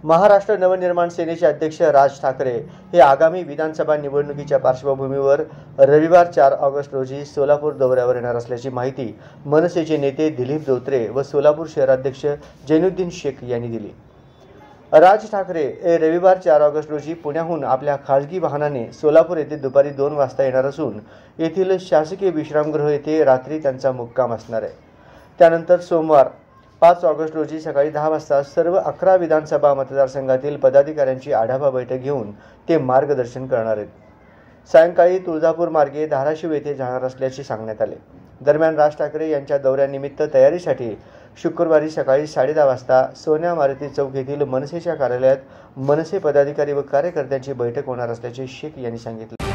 महाराष्ट्र नवनिर्माण सेनेचे अध्यक्ष राज ठाकरे हे आगामी विधानसभा निवडणुकीच्या पार्श्वभूमीवर रविवार 4 ऑगस्ट रोजी सोलापूर दौऱ्यावर येणार असल्याची माहिती मनसेचे नेते दिलीप धोत्रे व सोलापूर शहराध्यक्ष जैनुद्दीन शेख यांनी दिली। राज ठाकरे हे रविवार 4 ऑगस्ट रोजी पुण्याहून आपल्या खासगी वाहनाने सोलापूर येथे दुपारी 2 वाजता येणार असून येथील शासकीय विश्रामगृह येथे रात्री त्यांचा मुक्काम असणार आहे। त्यानंतर सोमवार 5 ऑगस्ट रोजी सकाळी 10 वाजता सर्व 11 विधानसभा मतदारसंघातील पदाधिकाऱ्यांची आढावा बैठक घेऊन ते मार्गदर्शन करणार आहेत। सायंकाळी तुळजापूर मार्गे धाराशिव येथे जाणार असल्याचे सांगण्यात आले। दरम्यान राज ठाकरे यांच्या दौऱ्यानिमित्त तयारीसाठी शुक्रवारी सकाळी 10:30 वाजता सोन्या मारुती चौक येथील मनसेच्या कार्यालयात मनसे पदाधिकारी व कार्यकर्त्यांची बैठक होणार असल्याचे शेख यांनी सांगितले।